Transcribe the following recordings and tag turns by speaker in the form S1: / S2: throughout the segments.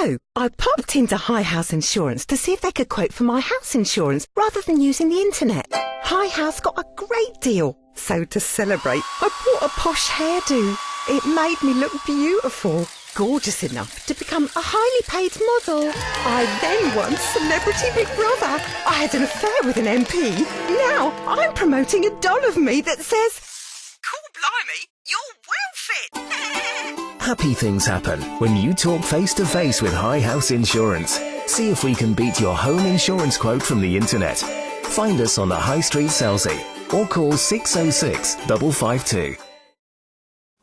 S1: So, I popped into High House Insurance to see if they could quote for my house insurance rather than using the internet. High House got a great deal. So to celebrate, I bought a posh hairdo. It made me look beautiful, gorgeous enough to become a highly paid model. I then won Celebrity Big Brother. I had an affair with an MP. Now I'm promoting a doll of me that says, "Cool blimey, you're well fit."
S2: Happy things happen when you talk face-to-face with High House Insurance. See if we can beat your home insurance quote from the internet. Find us on the High Street, Selsey, or call 606 552.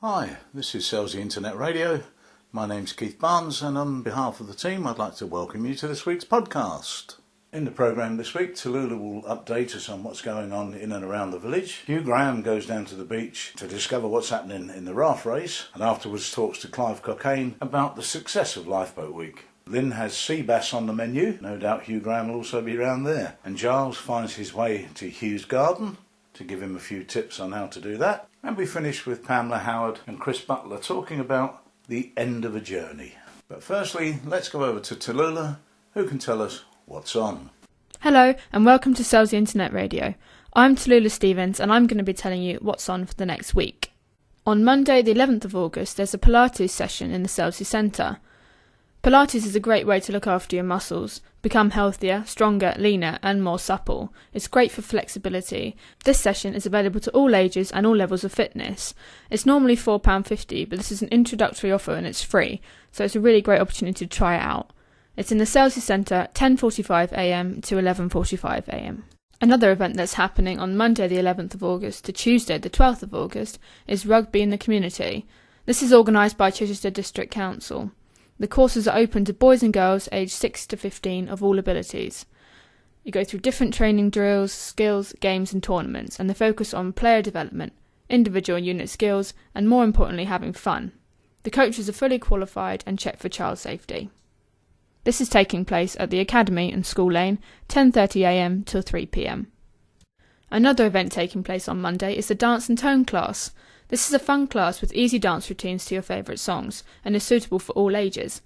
S3: Hi, this is Selsey Internet Radio. My name's Keith Barnes, and on behalf of the team I'd like to welcome you to this week's podcast. In the programme this week, Tallulah will update us on what's going on in and around the village. Hugh goes down to the beach to discover what's happening in the raft race, and afterwards talks to Clive Cockayne about the success of Lifeboat Week. Lynn has sea bass on the menu. No doubt Hugh will also be around there. And Giles finds his way to Hugh's garden to give him a few tips on how to do that. And we finish with Pamela, Howard and Chris Butler talking about the end of a journey. But firstly, let's go over to Tallulah, who can tell us what's on.
S4: Hello and welcome to Selsey Internet Radio. I'm Tallulah Stevens and I'm going to be telling you what's on for the next week. On Monday the 11th of August there's a Pilates session in the Selsey Centre. Pilates is a great way to look after your muscles, become healthier, stronger, leaner and more supple. It's great for flexibility. This session is available to all ages and all levels of fitness. It's normally £4.50 but this is an introductory offer and it's free, so it's a really great opportunity to try it out. It's in the Selsey Centre, 10:45am to 11:45am. Another event that's happening on Monday the 11th of August to Tuesday the 12th of August is Rugby in the Community. This is organised by Chichester District Council. The courses are open to boys and girls aged 6 to 15 of all abilities. You go through different training drills, skills, games and tournaments, and they focus on player development, individual and unit skills, and more importantly having fun. The coaches are fully qualified and checked for child safety. This is taking place at the Academy and School Lane, 10:30am till 3pm. Another event taking place on Monday is the Dance and Tone class. This is a fun class with easy dance routines to your favourite songs and is suitable for all ages.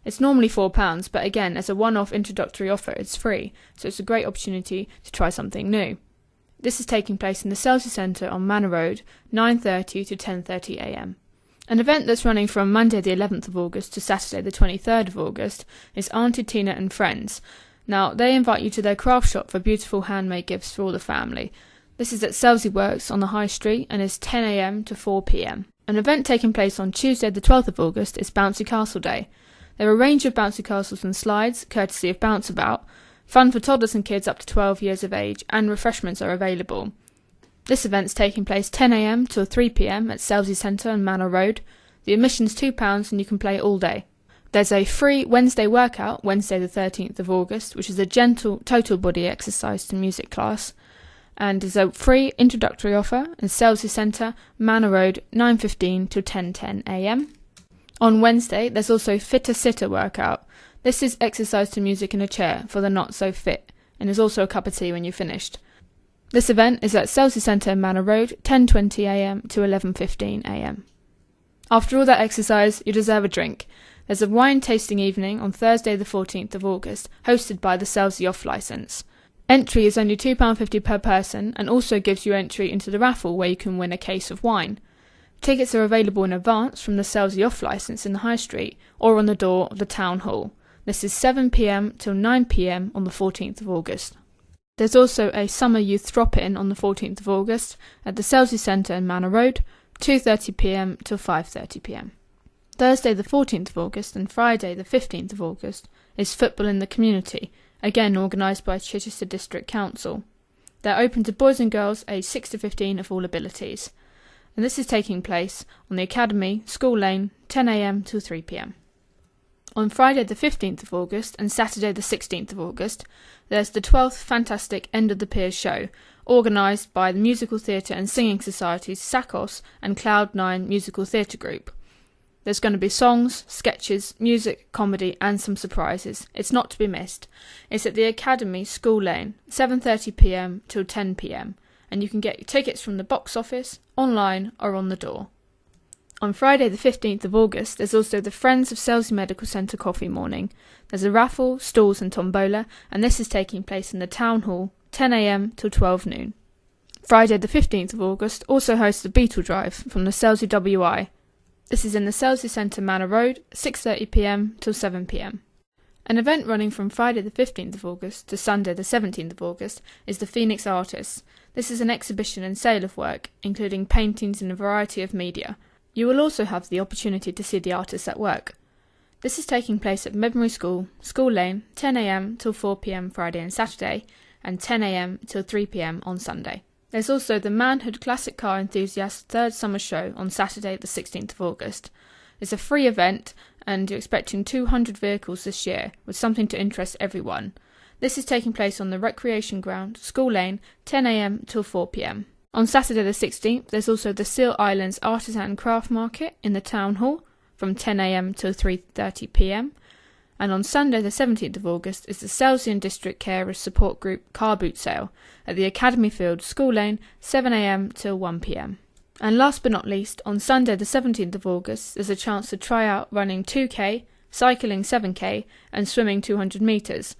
S4: It's normally £4, but again, as a one-off introductory offer, it's free, so it's a great opportunity to try something new. This is taking place in the Selsey Centre on Manor Road, 9:30 to 10:30am. An event that's running from Monday the 11th of August to Saturday the 23rd of August is Auntie Tina and Friends. Now, they invite you to their craft shop for beautiful handmade gifts for all the family. This is at Selsey Works on the High Street and is 10am to 4pm. An event taking place on Tuesday the 12th of August is Bouncy Castle Day. There are a range of bouncy castles and slides, courtesy of Bounce About, fun for toddlers and kids up to 12 years of age, and refreshments are available. This event's taking place 10am till 3pm at Selsey Centre and Manor Road. The admission's £2 and you can play all day. There's a free Wednesday workout, Wednesday the 13th of August, which is a gentle total body exercise to music class, and is a free introductory offer in Selsey Centre, Manor Road, 9:15 till 10:10am. On Wednesday, there's also Fitter Sitter workout. This is exercise to music in a chair for the not so fit, and is also a cup of tea when you're finished. This event is at Selsey Centre, Manor Road, 10:20am to 11:15am. After all that exercise, you deserve a drink. There's a wine tasting evening on Thursday the 14th of August, hosted by the Selsey Off Licence. Entry is only £2.50 per person and also gives you entry into the raffle where you can win a case of wine. Tickets are available in advance from the Selsey Off Licence in the High Street or on the door of the Town Hall. This is 7pm till 9pm on the 14th of August. There's also a Summer Youth Drop-In on the 14th of August at the Selsey Centre and Manor Road, 2:30pm till 5:30pm. Thursday the 14th of August and Friday the 15th of August is Football in the Community, again organised by Chichester District Council. They're open to boys and girls aged 6 to 15 of all abilities, and this is taking place on the Academy, School Lane, 10am till 3pm. On Friday the 15th of August and Saturday the 16th of August, there's the 12th Fantastic End of the Piers show, organised by the Musical Theatre and Singing Societies SACOS and Cloud9 Musical Theatre Group. There's going to be songs, sketches, music, comedy and some surprises. It's not to be missed. It's at the Academy, School Lane, 7:30pm till 10pm, and you can get your tickets from the box office, online or on the door. On Friday the 15th of August, there's also the Friends of Selsey Medical Centre coffee morning. There's a raffle, stalls and tombola, and this is taking place in the Town Hall, 10 a.m. till 12 noon. Friday the 15th of August also hosts a Beetle Drive from the Selsey WI. This is in the Selsey Centre Manor Road, 6:30 p.m. till 7 p.m. An event running from Friday the 15th of August to Sunday the 17th of August is the Phoenix Artists. This is an exhibition and sale of work, including paintings in a variety of media. You will also have the opportunity to see the artists at work. This is taking place at Medbury School, School Lane, 10 a.m. till 4 p.m. Friday and Saturday, and 10 a.m. till 3 p.m. on Sunday. There's also the Manhood Classic Car Enthusiast third summer show on Saturday the 16th of August. It's a free event and you're expecting 200 vehicles this year with something to interest everyone. This is taking place on the Recreation Ground, School Lane, 10 a.m. till 4 p.m. On Saturday the 16th there's also the Seal Islands Artisan Craft Market in the Town Hall from 10 a.m. till 3:30 p.m. And on Sunday the 17th of August is the Selsey and District Carers Support Group Car Boot Sale at the Academy Field, School Lane, 7 a.m. till 1 p.m. And last but not least, on Sunday the 17th of August there's a chance to try out running 2k, cycling 7k and swimming 200 metres.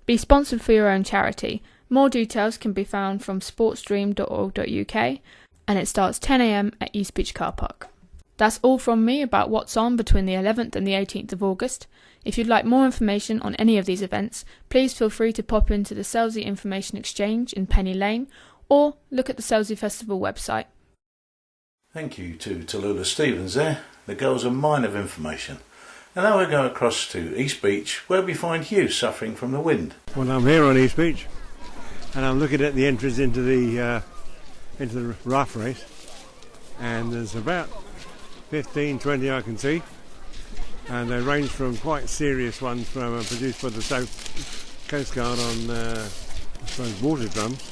S4: Be sponsored for your own charity. More details can be found from sportsdream.org.uk and it starts 10 a.m. at East Beach Car Park. That's all from me about what's on between the 11th and the 18th of August. If you'd like more information on any of these events, please feel free to pop into the Selsey Information Exchange in Penny Lane or look at the Selsey Festival website.
S3: Thank you to Tallulah Stevens there. The girl's a mine of information. And now we go across to East Beach where we find Hugh suffering from the wind.
S5: Well, I'm here on East Beach and I'm looking at the entrance into the raft race, and there's about 15, 20 I can see, and they range from quite serious ones from produced by the South Coast Guard on I suppose water drums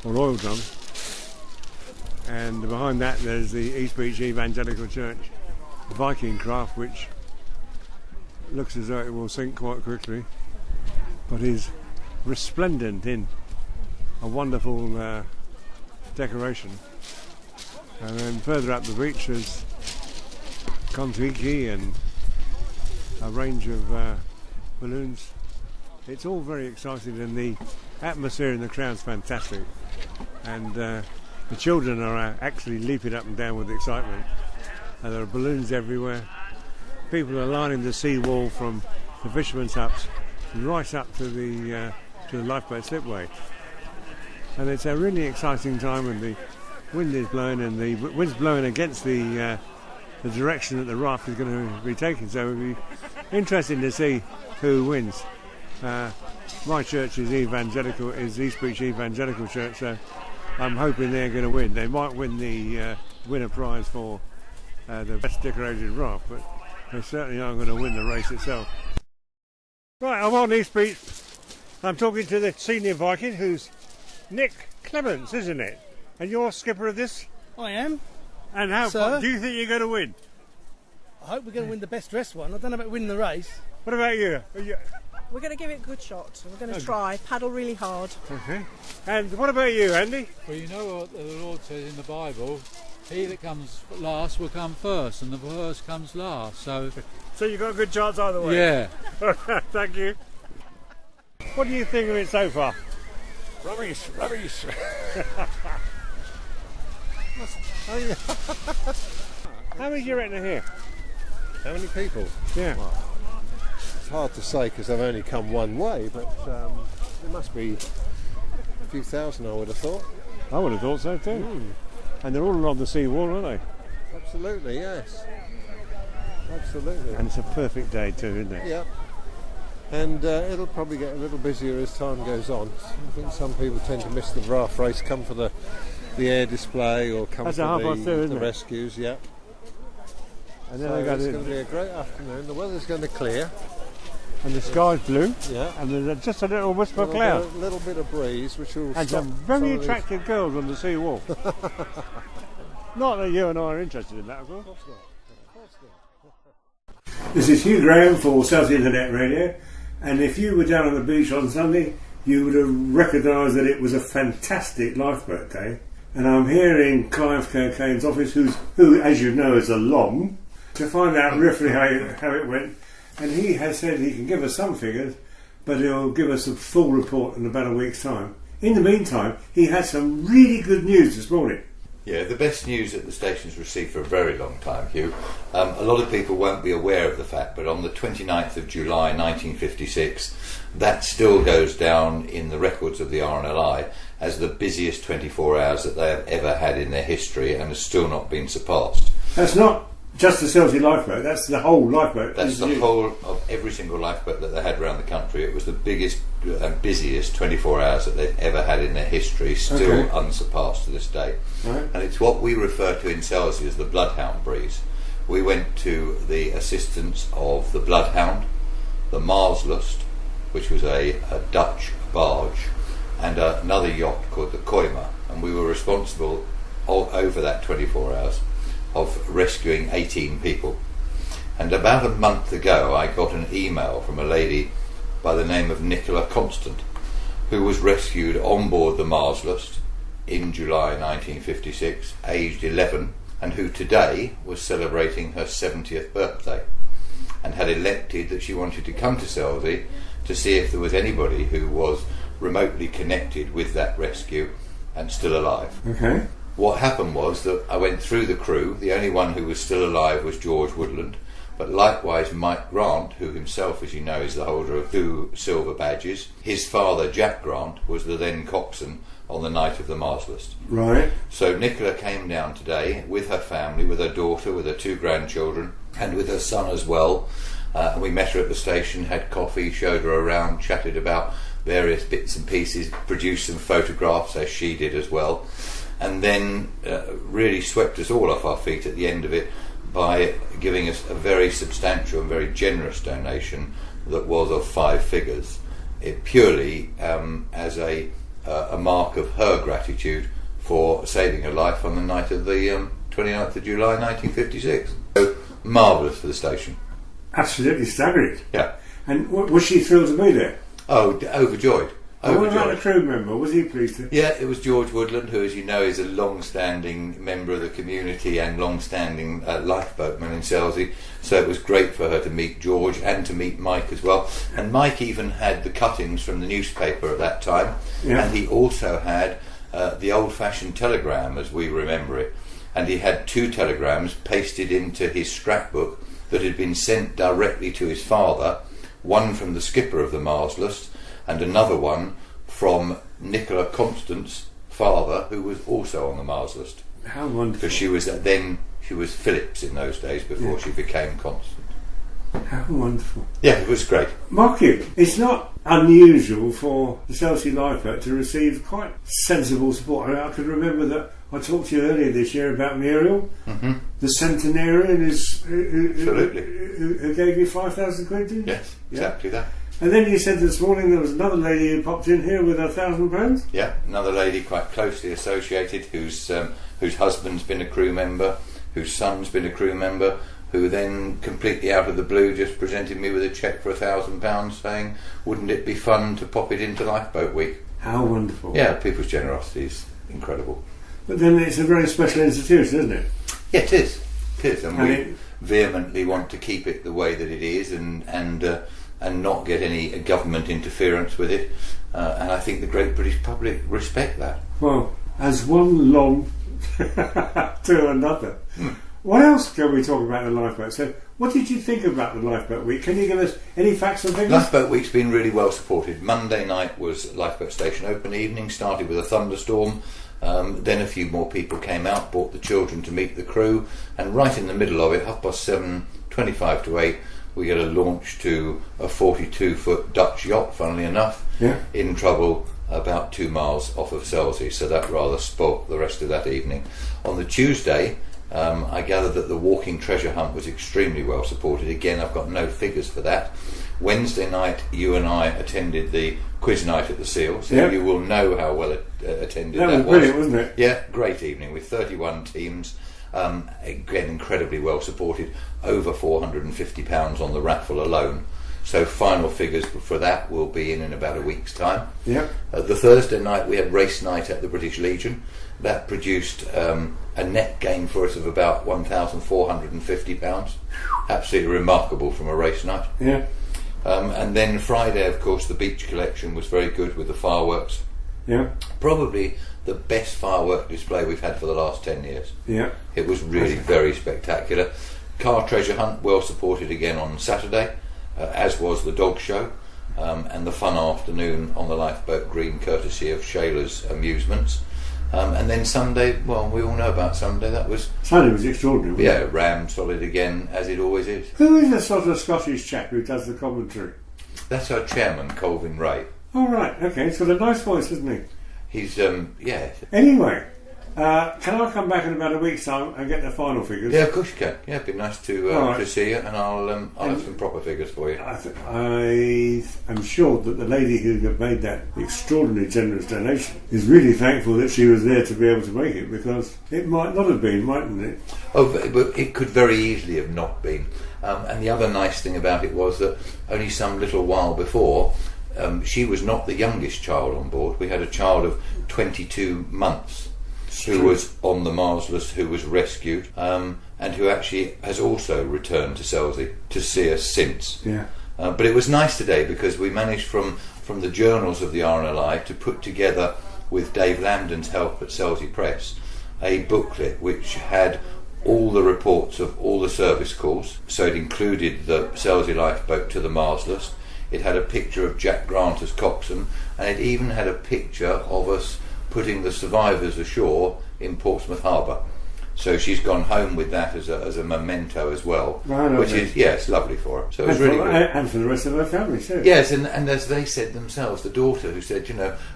S5: or oil drums, and behind that there's the East Beach Evangelical Church Viking craft, which looks as though it will sink quite quickly but is resplendent in a wonderful decoration. And then further up the beach there's Kontiki and a range of balloons. It's all very exciting and the atmosphere in the crowd's fantastic, and the children are actually leaping up and down with excitement, and there are balloons everywhere. People are lining the seawall from the fishermen's huts right up to the lifeboat slipway, and it's a really exciting time when the wind is blowing, and the wind's blowing against the direction that the raft is going to be taking, so it'll be interesting to see who wins. My church is East Beach Evangelical Church, so I'm hoping they're going to win. They might win the winner prize for the best decorated raft, but they certainly aren't going to win the race itself. Right, I'm on East Beach. I'm talking to the senior Viking, who's Nick Clements, isn't it? And you're skipper of this?
S6: I am.
S5: And how do you think you're going to win?
S6: I hope we're going to win the best dressed one. I don't know about winning the race.
S5: What about you?
S7: We're going to give it a good shot. We're going to try, paddle really hard.
S5: Okay. And what about you, Andy?
S8: Well, you know what the Lord says in the Bible, he that comes last will come first, and the first comes last. So
S5: you've got a good chance either way?
S8: Yeah.
S5: Thank you. What do you think of it so far?
S9: Rubbish.
S5: How many do you reckon are here?
S9: How many people?
S5: Yeah.
S9: Well, it's hard to say because I've only come one way, but there must be a few thousand, I would have thought.
S5: I would have thought so too. And they're all along the seawall, aren't they?
S9: Absolutely, yes. Absolutely.
S5: And it's a perfect day too, isn't it?
S9: Yeah. And it'll probably get a little busier as time goes on. I think some people tend to miss the raft race, come for the air display or come
S5: That's
S9: for
S5: the
S9: rescues, yeah.
S5: And then
S9: it's going to be a great afternoon. The weather's going to clear.
S5: And the sky's blue.
S9: Yeah.
S5: And there's just a little whisper of cloud.
S9: A little bit of breeze, which will
S5: and
S9: stop
S5: some very attractive girls on the seawall. Not that you and I are interested in that, of course. This is Hugh Graham for Selsey Internet Radio, and if you were down on the beach on Sunday, you would have recognised that it was a fantastic lifeboat day. and I'm here in Clive Cockayne's office, who, as you know, is a Long, to find out roughly how it went. And he has said he can give us some figures, but he'll give us a full report in about a week's time. In the meantime, he had some really good news this morning.
S10: Yeah, the best news that the station's received for a very long time, Hugh. A lot of people won't be aware of the fact, but on the 29th of July 1956, that still goes down in the records of the RNLI as the busiest 24 hours that they have ever had in their history, and has still not been surpassed.
S5: That's not just the Selsey lifeboat, that's the whole lifeboat.
S10: That's the whole of every single lifeboat that they had around the country. It was the biggest and busiest 24 hours that they've ever had in their history, still unsurpassed to this day.
S5: Right.
S10: And it's what we refer to in Selsey as the Bloodhound breeze. We went to the assistance of the Bloodhound, the Marslust, which was a Dutch barge, and another yacht called the Koima, and we were responsible over that 24 hours of rescuing 18 people. And about a month ago I got an email from a lady by the name of Nicola Constant, who was rescued on board the Marslust in July 1956, aged 11, and who today was celebrating her 70th birthday, and had elected that she wanted to come to Selsey to see if there was anybody who was remotely connected with that rescue and still alive.
S5: Okay.
S10: What happened was that I went through the crew. The only one who was still alive was George Woodland, but likewise Mike Grant, who himself, as you know, is the holder of 2 silver badges. His father, Jack Grant, was the then coxswain on the night of the Marslust.
S5: Right.
S10: So Nicola came down today with her family, with her daughter, with her 2 grandchildren, and with her son as well. And we met her at the station, had coffee, showed her around, chatted about various bits and pieces, produced some photographs, as she did as well, and then really swept us all off our feet at the end of it by giving us a very substantial and very generous donation that was of 5 figures, it purely as a mark of her gratitude for saving a life on the night of the 29th of July 1956. So marvellous for the station.
S5: Absolutely staggering.
S10: Yeah.
S5: And was she thrilled to be there?
S10: Oh, overjoyed.
S5: What about the crew member? Was he pleased to?
S10: Yeah, it was George Woodland, who, as you know, is a long-standing member of the community and long-standing lifeboatman in Selsey. So it was great for her to meet George and to meet Mike as well. And Mike even had the cuttings from the newspaper at that time. Yeah. And he also had the old-fashioned telegram, as we remember it. And he had 2 telegrams pasted into his scrapbook that had been sent directly to his father, one from the skipper of the Marslust, and another one from Nicola Constant's father, who was also on the Marslust.
S5: How wonderful.
S10: Because she was Phillips in those days before she became Constant.
S5: How wonderful.
S10: Yeah, it was great.
S5: Mark you, it's not unusual for the Selsey lifeboat to receive quite sensible support. I can remember that I talked to you earlier this year about Muriel, the centenarian who gave you 5,000 quid, didn't you?
S10: Yes, exactly that.
S5: And then you said this morning there was another lady who popped in here with £1,000.
S10: Yeah, another lady quite closely associated, whose husband's been a crew member, whose son's been a crew member, who then completely out of the blue just presented me with a cheque for £1,000 saying, wouldn't it be fun to pop it into Lifeboat Week?
S5: How wonderful.
S10: Yeah, people's generosity is incredible.
S5: But then it's a very special institution, isn't it?
S10: Yeah, it is. It is, and we vehemently want to keep it the way that it is, and not get any government interference with it. And I think the great British public respect that.
S5: Well, as one long to another. What else can we talk about in the lifeboat? So, what did you think about the Lifeboat Week? Can you give us any facts and figures?
S10: Lifeboat Week's been really well supported. Monday night was Lifeboat Station open evening, started with a thunderstorm. Then a few more people came out, brought the children to meet the crew, and right in the middle of it, 7:30, 25 to 8, we get a launch to a 42-foot Dutch yacht, funnily enough, in trouble about 2 miles off of Selsey, so that rather spoilt the rest of that evening. On the Tuesday, I gather that the walking treasure hunt was extremely well supported. Again, I've got no figures for that. Wednesday night, you and I attended the quiz night at the Seal, so you will know how well attended that was.
S5: That was brilliant, wasn't it?
S10: Yeah, great evening with 31 teams. Again, incredibly well supported. Over £450 on the raffle alone. So final figures for that will be in about a week's time.
S5: Yeah.
S10: The Thursday night we had race night at the British Legion. That produced a net gain for us of about £1,450. Absolutely remarkable from a race night.
S5: Yeah.
S10: And then Friday, of course, the beach collection was very good with the fireworks.
S5: Yeah.
S10: Probably the best firework display we've had for the last 10 years.
S5: Yeah.
S10: It was really very spectacular. Car treasure hunt, well supported again on Saturday, as was the dog show, and the fun afternoon on the lifeboat green, courtesy of Shayla's Amusements. And then Sunday, well, we all know about Sunday.
S5: Sunday was extraordinary.
S10: Yeah, rammed solid again, as it always is.
S5: Who is the sort of Scottish chap who does the commentary?
S10: That's our chairman, Colvin Ray.
S5: Oh, right, okay, he's got a nice voice, hasn't he?
S10: He's, yeah.
S5: Anyway, can I come back in about a week's time and get the final figures?
S10: Yeah, of course you can. Yeah, it'd be nice to see you, and I'll have some proper figures for you.
S5: I am sure that the lady who made that extraordinarily generous donation is really thankful that she was there to be able to make it, because it might not have been, mightn't it?
S10: Oh, but it could very easily have not been. And the other nice thing about it was that only some little while before, she was not the youngest child on board. We had a child of 22 months who was on the Marsless, who was rescued, and who actually has also returned to Selsey to see us since.
S5: Yeah.
S10: But it was nice today because we managed from the journals of the RNLI to put together, with Dave Lambden's help at Selsey Press, a booklet which had all the reports of all the service calls. So it included the Selsey lifeboat to the Marsless. It had a picture of Jack Grant as coxswain, and it even had a picture of us putting the survivors ashore in Portsmouth Harbour. So she's gone home with that as a memento as well, which is, it's lovely for her. So it was really good.
S5: And for the rest of her family too.
S10: Yes, and as they said themselves, the daughter who said,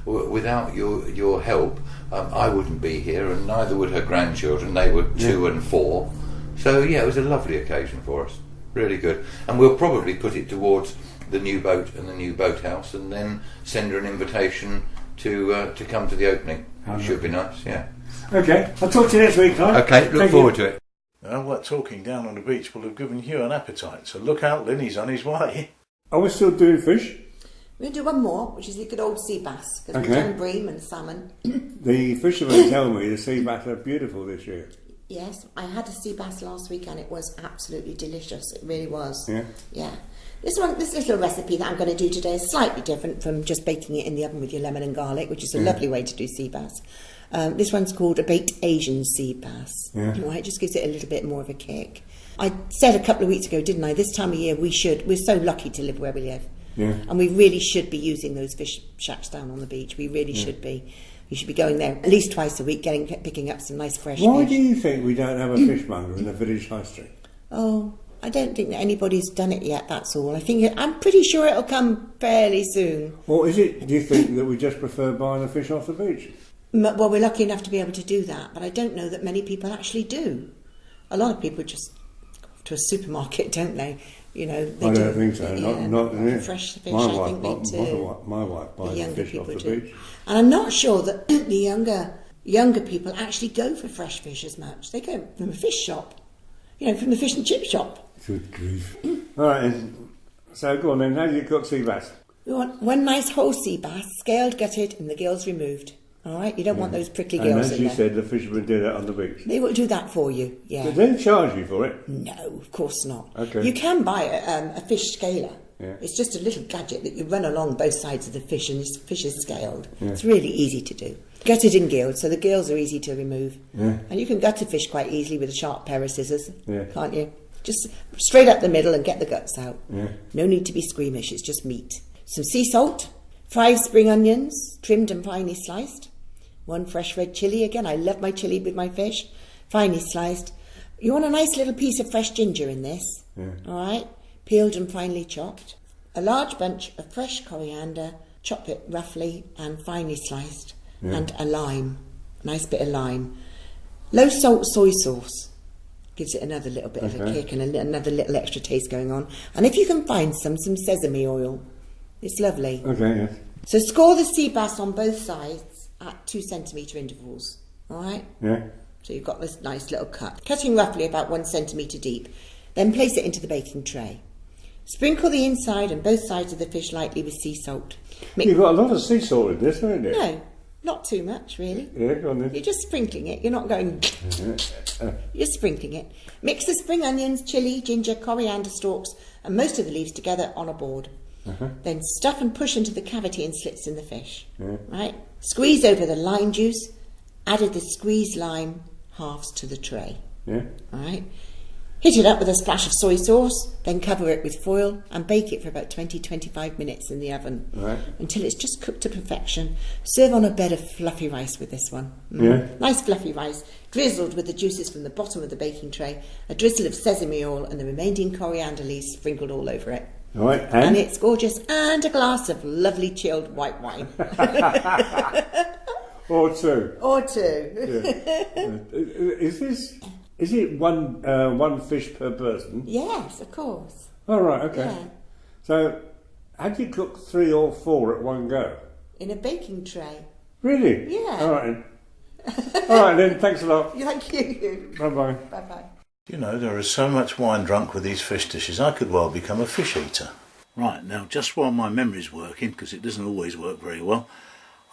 S10: without your help, I wouldn't be here, and neither would her grandchildren. They were 2 and 4. So it was a lovely occasion for us. Really good. And we'll probably put it towards the new boat and the new boathouse, and then send her an invitation to come to the opening. It should be nice, yeah.
S5: Okay, I'll talk to you next week, Clive.
S10: Okay, look forward to it.
S3: Now, what talking down on the beach will have given Hugh an appetite, so look out, Lynn, he's on his way.
S5: Are we still doing fish?
S11: We're going to do one more, which is the good old sea bass, because we've done bream and salmon.
S5: The fishermen tell me the sea bass are beautiful this year.
S11: Yes, I had a sea bass last week and it was absolutely delicious. It really was.
S5: Yeah.
S11: Yeah. This little recipe that I'm going to do today is slightly different from just baking it in the oven with your lemon and garlic, which is a lovely way to do sea bass. This one's called a baked Asian sea bass.
S5: Yeah.
S11: Right, it just gives it a little bit more of a kick. I said a couple of weeks ago, didn't I? This time of year we're so lucky to live where we live.
S5: Yeah.
S11: And we really should be using those fish shacks down on the beach. We really should be. You should be going there at least twice a week, picking up some nice fresh fish.
S5: Why do you think we don't have a fishmonger in the village high street?
S11: Oh, I don't think that anybody's done it yet, that's all. I'm pretty sure it'll come fairly soon.
S5: Or do you think that we just prefer buying the fish off the beach?
S11: Well, we're lucky enough to be able to do that, but I don't know that many people actually do. A lot of people just go to a supermarket, don't they? I
S5: don't think so. Not
S11: fresh fish.
S5: My
S11: I think they do.
S5: My wife buys the fish off the beach.
S11: And I'm not sure that the younger people actually go for fresh fish as much. They go from a fish shop, from the fish and chip shop.
S5: Good grief. All right, so go on then. How do you cook sea bass?
S11: We want one nice whole sea bass, scaled, gutted, and the gills removed. All right, you don't want those prickly gills in there.
S5: And as you said, the fishermen do that on the beach.
S11: They will do that for you, yeah.
S5: But they charge you for it?
S11: No, of course not.
S5: Okay.
S11: You can buy a fish scaler.
S5: Yeah.
S11: It's just a little gadget that you run along both sides of the fish, and this fish is scaled.
S5: Yeah.
S11: It's really easy to do. Gutted and gilled, so the gills are easy to remove.
S5: Yeah.
S11: And you can gut a fish quite easily with a sharp pair of scissors,
S5: yeah.
S11: Can't you? Just straight up the middle and get the guts out.
S5: Yeah.
S11: No need to be squeamish, it's just meat. Some sea salt, 5 spring onions, trimmed and finely sliced. 1 fresh red chilli, again, I love my chilli with my fish, finely sliced. You want a nice little piece of fresh ginger in this, all right, peeled and finely chopped. A large bunch of fresh coriander, chop it roughly and finely sliced, and a lime, nice bit of lime. Low salt soy sauce, gives it another little bit of a kick and another little extra taste going on. And if you can find some sesame oil, it's lovely.
S5: Okay, yes.
S11: So score the sea bass on both sides at 2 centimetre intervals, all right?
S5: Yeah.
S11: So you've got this nice little cut, cutting roughly about 1 centimetre deep. Then place it into the baking tray. Sprinkle the inside and both sides of the fish lightly with sea salt.
S5: You've got a lot of sea salt in this, haven't you?
S11: No, not too much, really.
S5: Yeah, go on then.
S11: You're just sprinkling it. You're not going... You're sprinkling it. Mix the spring onions, chilli, ginger, coriander stalks and most of the leaves together on a board. Then stuff and push into the cavity and slits in the fish. Right? Squeeze over the lime juice. Added the squeezed lime halves to the tray.
S5: Yeah.
S11: Alright. Hit it up with a splash of soy sauce, then cover it with foil and bake it for about 20-25 minutes in the oven until it's just cooked to perfection. Serve on a bed of fluffy rice with this one. Nice fluffy rice, drizzled with the juices from the bottom of the baking tray, a drizzle of sesame oil and the remaining coriander leaves sprinkled all over it.
S5: Right,
S11: and it's gorgeous, and a glass of lovely chilled white wine.
S5: Or two.
S11: Or two.
S5: Is it one fish per person?
S11: Yes, of course.
S5: Oh, right, okay.
S11: Yeah.
S5: So, had you cooked 3 or 4 at one go?
S11: In a baking tray.
S5: Really?
S11: Yeah.
S5: All right, then. All right, then. Thanks a lot.
S11: Thank you.
S5: Bye-bye.
S11: Bye-bye.
S3: You know, there is so much wine drunk with these fish dishes, I could well become a fish eater. Right, now, just while my memory's working, because it doesn't always work very well,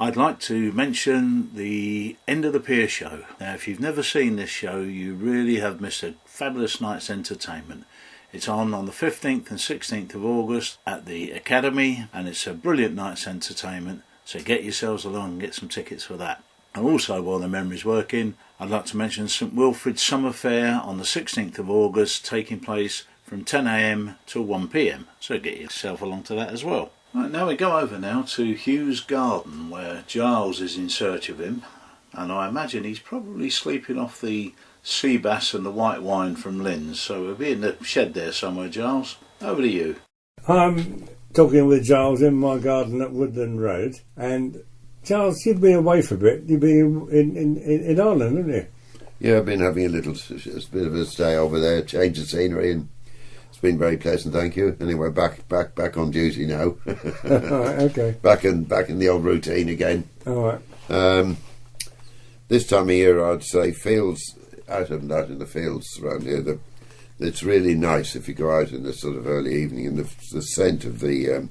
S3: I'd like to mention the End of the Pier show. Now, if you've never seen this show, you really have missed a fabulous night's entertainment. It's on the 15th and 16th of August at the Academy, and it's a brilliant night's entertainment, so get yourselves along and get some tickets for that. And also, while the memory's working, I'd like to mention St Wilfrid's Summer Fair on the 16th of August, taking place from 10 a.m. till 1 p.m, so get yourself along to that as well. Right, now we go over now to Hugh's garden, where Giles is in search of him, and I imagine he's probably sleeping off the sea bass and the white wine from Lynn's, so we'll be in the shed there somewhere. Giles, over to you.
S5: I'm talking with Giles in my garden at Woodland Road, and Giles, you've been away for a bit. You've been in Ireland, haven't you?
S12: Yeah, I've been having a bit of a stay over there, change of scenery, and it's been very pleasant, thank you. Anyway, back on duty now.
S5: All right, okay.
S12: Back in the old routine again.
S5: All right.
S12: This time of year, I'd say fields out in the fields around here. It's really nice if you go out in the sort of early evening, and the scent of the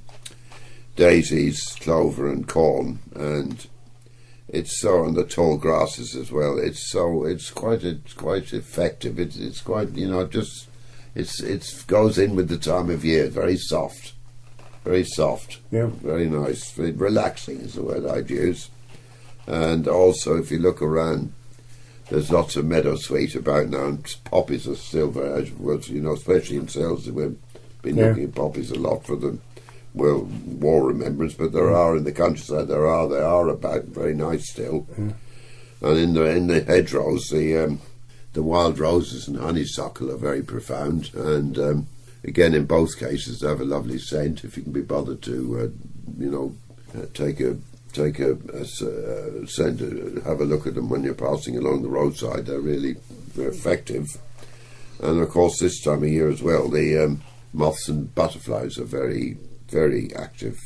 S12: daisies, clover, and corn, and it's so on the tall grasses as well. It's quite effective. It's quite It goes in with the time of year. Very soft.
S5: Yeah.
S12: Very nice. Very relaxing is the word I'd use. And also, if you look around, there's lots of meadowsweet about now, and poppies are still very, especially in Selsey. We've been looking at poppies a lot for the war remembrance, but there are in the countryside. They are about very nice still. Yeah. And in the hedgerows, the wild roses and honeysuckle are very profound, and again, in both cases, they have a lovely scent. If you can be bothered to, take a scent, have a look at them when you're passing along the roadside, they're effective. And of course, this time of year as well, the moths and butterflies are very, very active,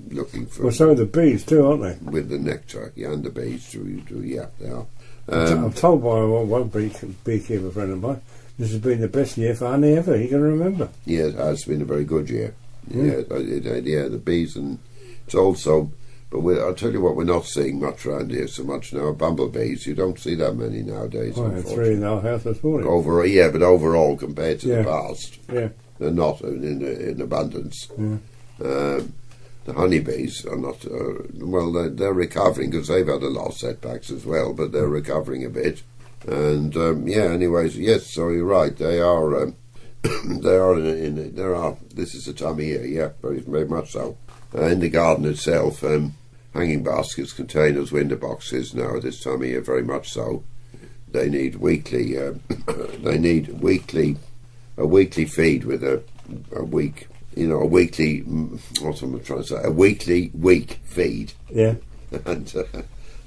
S12: looking for.
S5: Well, so are the bees too, aren't they?
S12: With the nectar, yeah, and the bees too. Yeah, they are.
S5: I'm told by one beekeeper friend of mine, this has been the best year for honey ever. You can remember?
S12: Yeah, it has been a very good year. Yeah, the bees, and it's also. But I'll tell you what, we're not seeing much around here so much now. Bumblebees, you don't see that many nowadays.
S5: I had 3 in our house this morning.
S12: But overall, compared to the past,
S5: they're
S12: not in abundance.
S5: Yeah.
S12: The honeybees are not. They're recovering because they've had a lot of setbacks as well, but they're recovering a bit. And anyways, yes. So you're right. They are. This is the time of year. Yeah, very, very much so. In the garden itself, hanging baskets, containers, window boxes. Now at this time of year, very much so. They need weekly. A weekly feed with a week. A weekly. What am I trying to say? A week feed.
S5: Yeah.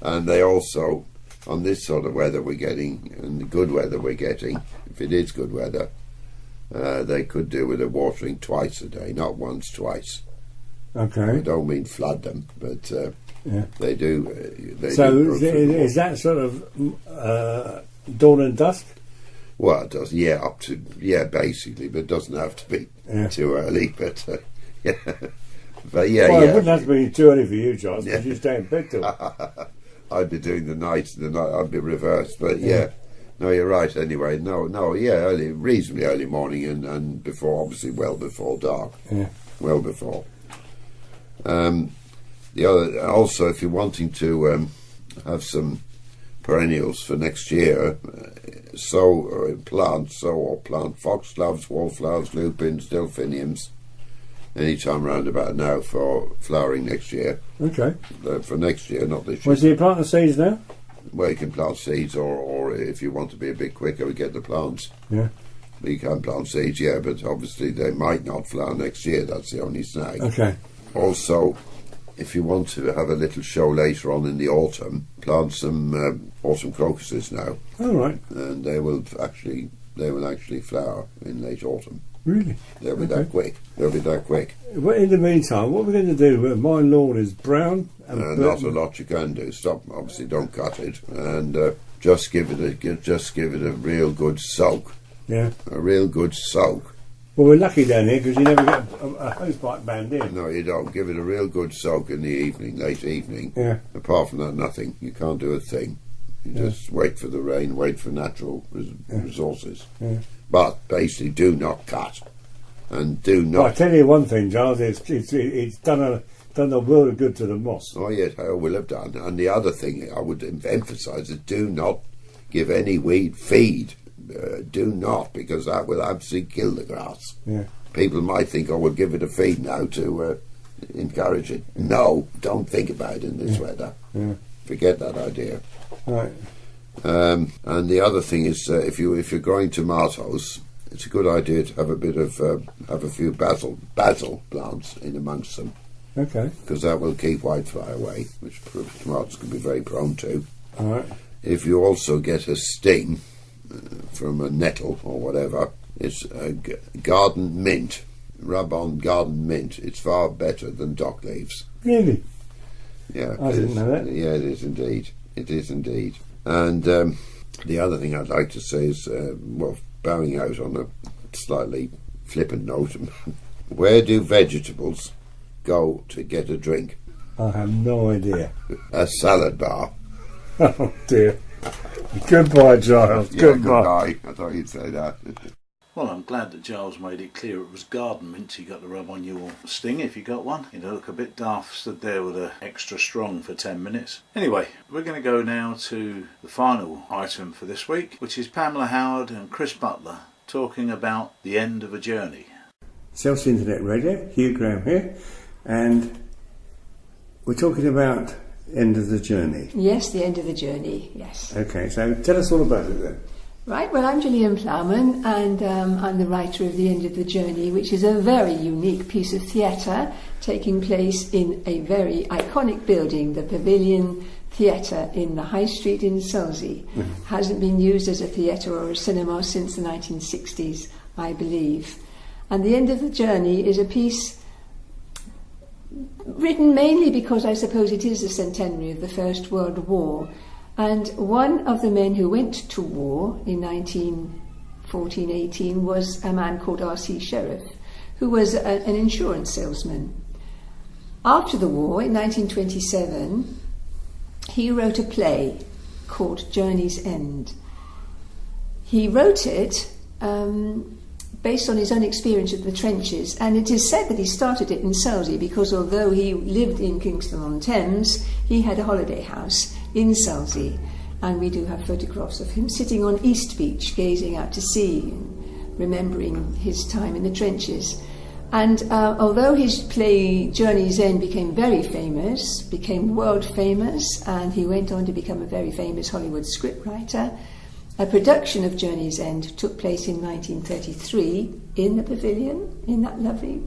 S12: And they also, on this sort of weather we're getting, and the good weather we're getting, if it is good weather, they could do with a watering twice a day, not once, twice.
S5: Okay.
S12: I don't mean flood them, but they do.
S5: Is that sort of dawn and dusk?
S12: Well, it does, basically, but it doesn't have to be too early, but yeah. But yeah,
S5: well, it wouldn't have to be too early for you, Giles, because you stay in bed till.
S12: I'd be doing the night, I'd be reversed, but yeah. No, you're right. Anyway, early, reasonably early morning, and before, obviously, well before dark.
S5: Yeah,
S12: well before. The other, also, if you're wanting to have some perennials for next year, plant foxgloves, wallflowers, lupins, delphiniums, any time round about now for flowering next year.
S5: Okay.
S12: For next year, not this year.
S5: Well, so you plant the seeds now?
S12: Well, you can plant seeds, or if you want to be a bit quicker, we get the plants.
S5: Yeah.
S12: You can plant seeds, but obviously they might not flower next year. That's the only snag.
S5: Okay.
S12: Also, if you want to have a little show later on in the autumn, plant some autumn crocuses now.
S5: All right.
S12: And they will actually flower in late autumn.
S5: Really?
S12: They'll be that quick.
S5: Well, in the meantime, what we're going to do, my lawn is brown. And
S12: not a lot you can do. Obviously don't cut it, and just give it a real good soak.
S5: Yeah.
S12: A real good soak.
S5: Well, we're lucky down here because you never get a hosepipe band in.
S12: No, you don't. Give it a real good soak in the evening, late evening.
S5: Yeah.
S12: Apart from that, nothing. You can't do a thing. You just wait for the rain, wait for natural resources.
S5: Yeah.
S12: But basically, do not cut, and do not.
S5: Well, I tell you one thing, Giles. It's done a world of good to the moss.
S12: Oh yes, I will have done. And the other thing I would emphasise is do not give any weed feed. Do not, because that will absolutely kill the grass.
S5: Yeah.
S12: People might think, we'll give it a feed now to encourage it. No, don't think about it in this weather.
S5: Yeah.
S12: Forget that idea.
S5: Right.
S12: And the other thing is, if you're growing tomatoes, it's a good idea to have a few basil plants in amongst them.
S5: Okay.
S12: Because that will keep whitefly away, which tomatoes can be very prone to.
S5: All right.
S12: If you also get a sting from a nettle or whatever, it's garden mint. Rub on garden mint. It's far better than dock leaves.
S5: Really?
S12: Yeah.
S5: I didn't know that.
S12: Yeah, it is indeed. It is indeed. And the other thing I'd like to say is, bowing out on a slightly flippant note, where do vegetables go to get a drink?
S5: I have no idea.
S12: A salad bar.
S5: Oh dear. Goodbye, Giles.
S12: Yeah,
S5: goodbye.
S12: I thought you'd say that.
S3: Well, I'm glad that Giles made it clear it was garden mint you got to rub on your sting if you got one. You know, look a bit daft stood there with a extra strong for 10 minutes. Anyway, we're going to go now to the final item for this week, which is Pamela Howard and Chris Butler talking about the end of a journey.
S5: Selsey Internet Radio, Hugh Graham here, and we're talking about end of the journey.
S13: Yes, the end of the journey, yes.
S5: Okay, so tell us all about it then.
S13: Right, well, I'm Gillian Plowman, and I'm the writer of The End of the Journey, which is a very unique piece of theatre taking place in a very iconic building, the Pavilion Theatre in the High Street in Selsey. Mm-hmm. Hasn't been used as a theatre or a cinema since the 1960s, I believe. And The End of the Journey is a piece written mainly because I suppose it is the centenary of the First World War. And one of the men who went to war in 1914-18 was a man called R.C. Sheriff, who was an insurance salesman. After the war, in 1927, he wrote a play called Journey's End. He wrote it based on his own experience of the trenches, and it is said that he started it in Selsey because although he lived in Kingston-on-Thames, he had a holiday house in Selsey, and we do have photographs of him sitting on East Beach gazing out to sea and remembering his time in the trenches. And although his play Journey's End became very famous, became world famous, and he went on to become a very famous Hollywood scriptwriter, a production of Journey's End took place in 1933 in the Pavilion, in that lovely,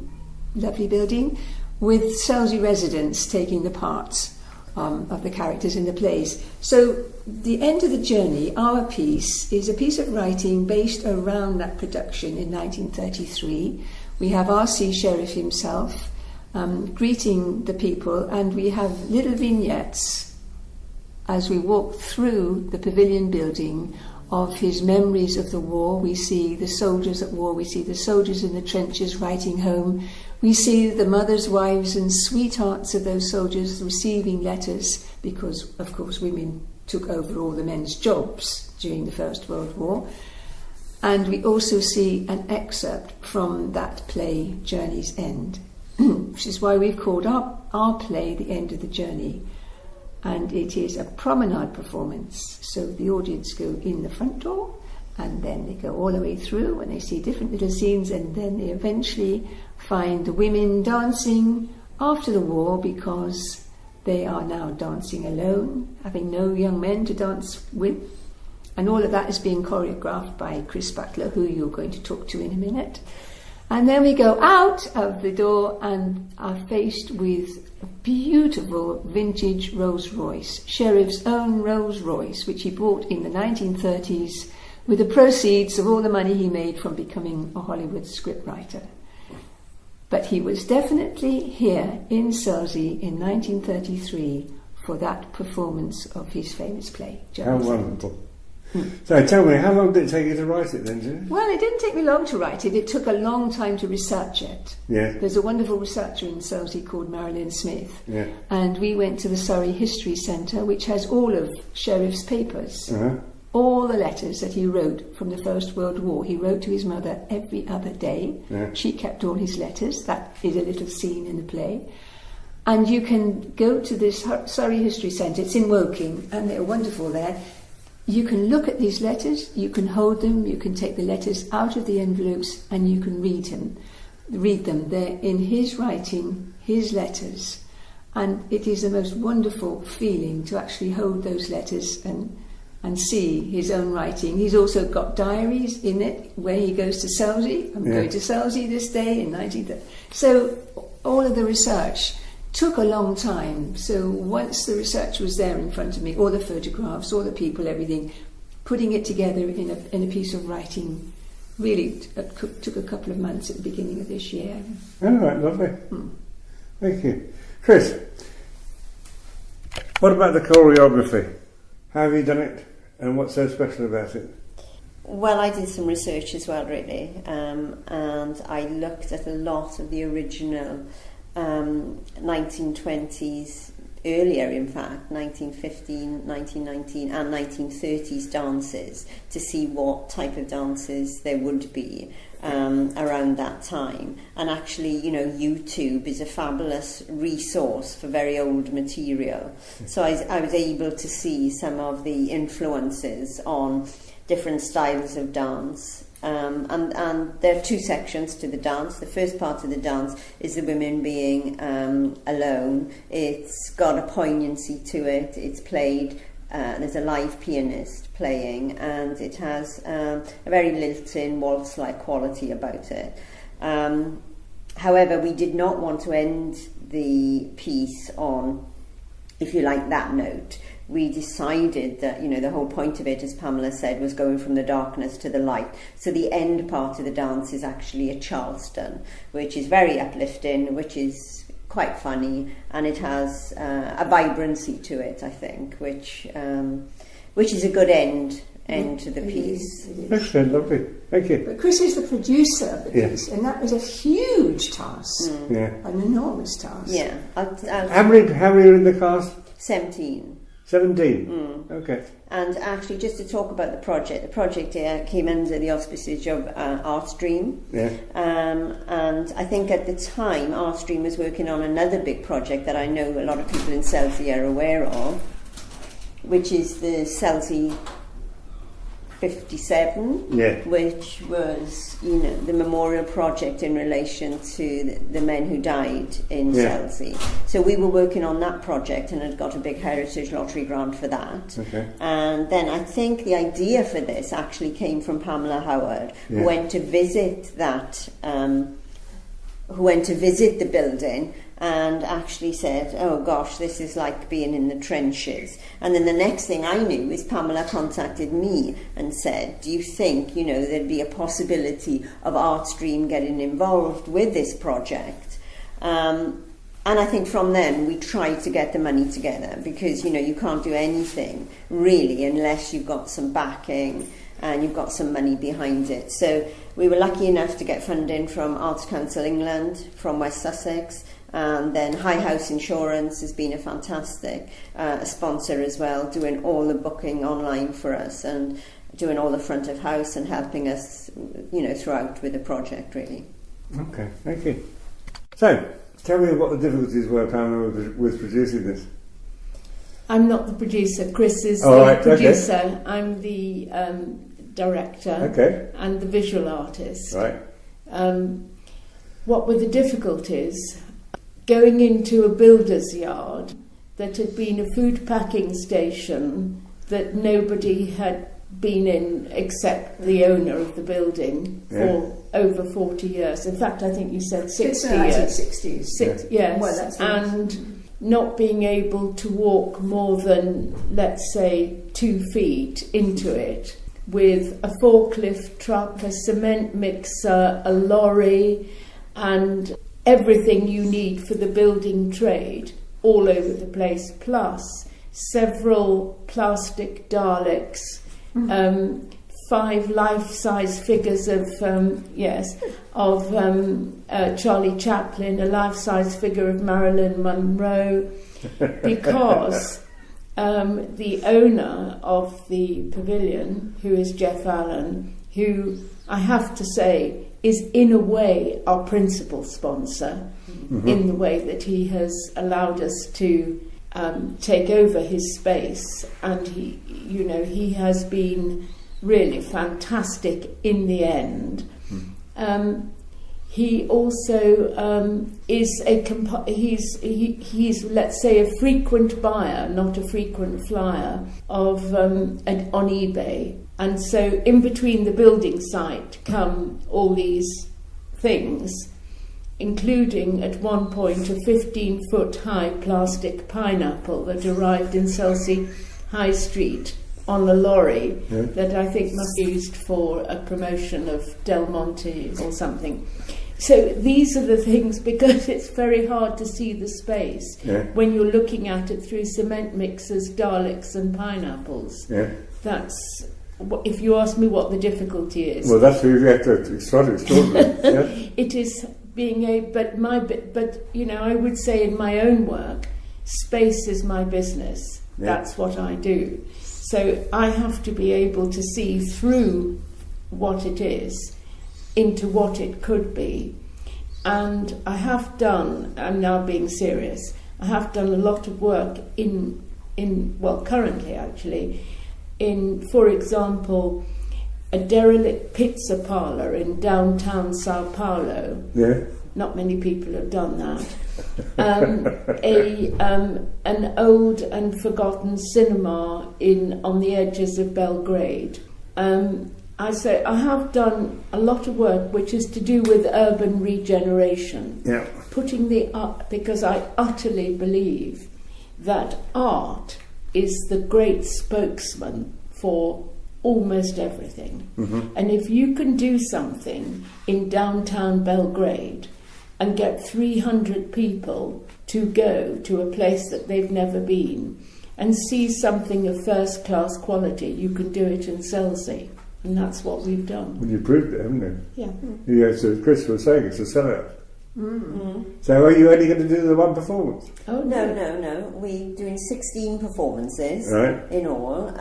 S13: lovely building, with Selsey residents taking the parts of the characters in the plays. So The End of the Journey, our piece, is a piece of writing based around that production in 1933. We have R.C. Sheriff himself greeting the people, and we have little vignettes as we walk through the Pavilion building of his memories of the war. We see the soldiers at war, we see the soldiers in the trenches writing home, we see the mothers, wives and sweethearts of those soldiers receiving letters, because of course women took over all the men's jobs during the First World War. And we also see an excerpt from that play, Journey's End, which is why we've called our play The End of the Journey. And it is a promenade performance, so the audience go in the front door and then they go all the way through and they see different little scenes, and then they eventually find the women dancing after the war, because they are now dancing alone, having no young men to dance with. And all of that is being choreographed by Chris Butler, who you're going to talk to in a minute. And then we go out of the door and are faced with a beautiful vintage Rolls Royce, Sheriff's own Rolls Royce, which he bought in the 1930s with the proceeds of all the money he made from becoming a Hollywood scriptwriter. But he was definitely here in Selsey in 1933 for that performance of his famous play.
S5: How wonderful. So tell me, how long did it take you to write it then, Jenny?
S13: Well, it didn't take me long to write it. It took a long time to research it.
S5: Yeah.
S13: There's a wonderful researcher in Selsey called Marilyn Smith.
S5: Yeah.
S13: And we went to the Surrey History Centre, which has all of Sheriff's papers.
S5: Uh-huh.
S13: All the letters that he wrote from the First World War. He wrote to his mother every other day.
S5: Yeah.
S13: She kept all his letters. That is a little scene in the play. And you can go to this Surrey History Centre. It's in Woking, and they're wonderful there. You can look at these letters, you can hold them, you can take the letters out of the envelopes, and you can read them. They're in his writing, his letters. And it is the most wonderful feeling to actually hold those letters and see his own writing. He's also got diaries in it where he goes to Selsey. I'm going to Selsey this day in 1930. So all of the research took a long time. So once the research was there in front of me, all the photographs, all the people, everything, putting it together in a piece of writing really took a couple of months at the beginning of this year.
S5: All right, lovely. Thank you. Chris, what about the choreography? How have you done it, and what's so special about it?
S14: Well, I did some research as well, really, and I looked at a lot of the original 1920s, earlier in fact, 1915, 1919 and 1930s dances, to see what type of dances there would be around that time. And actually, YouTube is a fabulous resource for very old material. So I was able to see some of the influences on different styles of dance. And there are two sections to the dance. The first part of the dance is the women being alone. It's got a poignancy to it. It's played, there's a live pianist playing, and it has a very lilt-in, waltz-like quality about it. However, we did not want to end the piece on, if you like, that note. We decided that, the whole point of it, as Pamela said, was going from the darkness to the light. So the end part of the dance is actually a Charleston, which is very uplifting, which is quite funny, and it has a vibrancy to it, I think, which is a good end to the piece.
S5: Excellent, lovely. Thank you.
S13: But Chris is the producer of the piece, and that was a huge task, an enormous task.
S14: Yeah.
S5: How many are in the cast?
S14: 17.
S5: 17? Okay.
S14: And actually, just to talk about the project came under the auspices of Artstream.
S5: Yeah.
S14: And I think at the time, Artstream was working on another big project that I know a lot of people in Selsey are aware of, which is the Selsey 57, which was, the memorial project in relation to the men who died in Selsey. So we were working on that project and had got a big Heritage Lottery grant for that.
S5: Okay.
S14: And then I think the idea for this actually came from Pamela Howard, who went to visit the building and actually said, oh gosh, this is like being in the trenches. And then the next thing I knew is Pamela contacted me and said, do you think, there'd be a possibility of Artstream getting involved with this project? And I think from then we tried to get the money together, because, you can't do anything really unless you've got some backing and you've got some money behind it. So we were lucky enough to get funding from Arts Council England, from West Sussex, and then High House Insurance has been a fantastic sponsor as well, doing all the booking online for us and doing all the front of house and helping us, throughout with the project, really.
S5: Okay, thank you. So, tell me what the difficulties were, Pamela, with producing this.
S13: I'm not the producer. Chris is producer. Okay. I'm the director and the visual artist.
S5: Right.
S13: What were the difficulties? Going into a builder's yard that had been a food packing station that nobody had been in except the owner of the building for over 40 years. In fact, I think you said 60 years.
S7: 60s.
S13: Yes.
S7: Well, that's
S13: and not being able to walk more than, let's say, 2 feet into it, with a forklift truck, a cement mixer, a lorry, and everything you need for the building trade all over the place, plus several plastic Daleks, 5 life-size figures of Charlie Chaplin, a life-size figure of Marilyn Monroe, because the owner of the pavilion, who is Jeff Allen, who I have to say is in a way our principal sponsor, in the way that he has allowed us to take over his space, and he has been really fantastic in the end. He also is he's let's say a frequent buyer, not a frequent flyer, of on eBay, and so in between the building site come all these things, including at one point a 15-foot high plastic pineapple that arrived in Selsey High Street on a lorry that I think must be used for a promotion of Del Monte or something. So these are the things, because it's very hard to see the space when you're looking at it through cement mixers, Daleks and pineapples. That's, if you ask me what the difficulty is.
S5: Well, that's where you have to extraordinary.
S13: It is being but I would say in my own work, space is my business. That's what I do. So I have to be able to see through what it is into what it could be. And I have done, I'm now being serious, I have done a lot of work currently actually, in, for example, a derelict pizza parlour in downtown Sao Paulo. Not many people have done that. An old and forgotten cinema on the edges of Belgrade. I say I have done a lot of work which is to do with urban regeneration. Putting the art, because I utterly believe that art is the great spokesman for almost everything. And if you can do something in downtown Belgrade and get 300 people to go to a place that they've never been and see something of first-class quality, you can do it in Selsey. And that's what we've done.
S5: Well, you proved it, haven't you?
S13: Yeah.
S5: So Chris was saying it's a sellout. So are you only going to do the one performance?
S14: Oh no. We're doing 16 performances in all,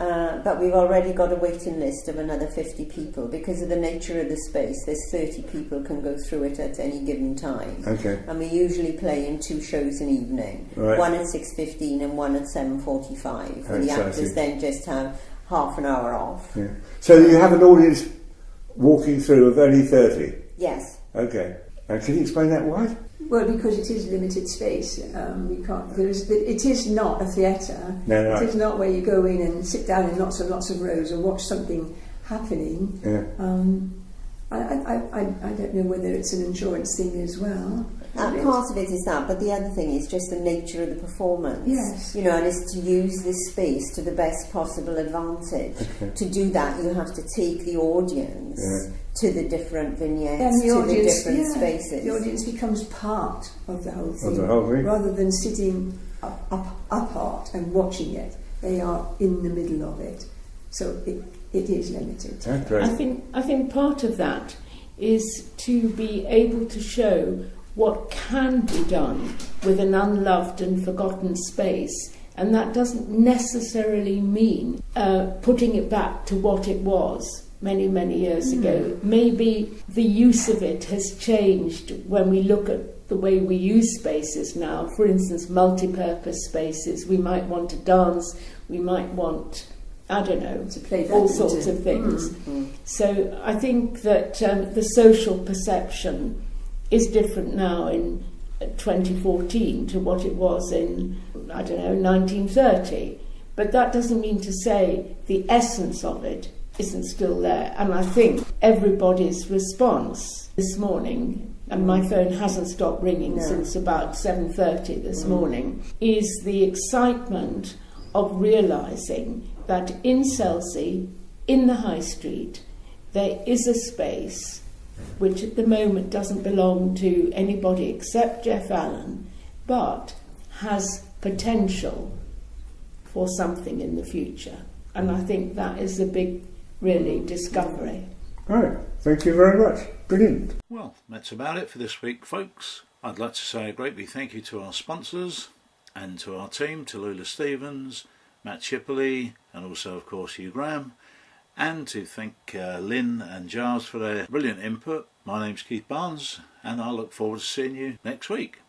S14: but we've already got a waiting list of another 50 people because of the nature of the space. There's 30 people can go through it at any given time. And we usually play in 2 shows an evening, one at 6:15 and one at 7:45. And the actors then just have half an hour off.
S5: So you have an audience walking through of only 30?
S14: Yes.
S5: Okay. And can you explain that why?
S13: Well, because it is limited space. You can't. It is not a theatre.
S5: No.
S13: It is not where you go in and sit down in lots and lots of rows and watch something happening. I don't know whether it's an insurance thing as well.
S14: Part of it is that, but the other thing is just the nature of the performance.
S13: Yes.
S14: You know, and it's to use this space to the best possible advantage. To do that, you have to take the audience to the different vignettes, to the different spaces.
S13: The audience becomes part of the whole thing, rather than sitting apart and watching it. They are in the middle of it, so it is limited.
S15: I think part of that is to be able to show what can be done with an unloved and forgotten space, and that doesn't necessarily mean putting it back to what it was many, many years ago. Maybe the use of it has changed when we look at the way we use spaces now. For instance, multi-purpose spaces. We might want to dance, we might want, I don't know,
S13: to play
S15: all sorts of things. So I think that the social perception is different now in 2014 to what it was in, 1930. But that doesn't mean to say the essence of it isn't still there. And I think everybody's response this morning, and my phone hasn't stopped ringing since about 7:30 this morning, is the excitement of realising that in Selsey, in the High Street, there is a space which at the moment doesn't belong to anybody except Jeff Allen, but has potential for something in the future. And I think that is a big, really, discovery.
S16: Right, thank you very much. Brilliant.
S3: Well, that's about it for this week, folks. I'd like to say a great big thank you to our sponsors and to our team, Tallulah Stevens, Matt Shipley, and also, of course, Hugh Graham. And to thank Lynn and Giles for their brilliant input. My name's Keith Barnes, and I look forward to seeing you next week.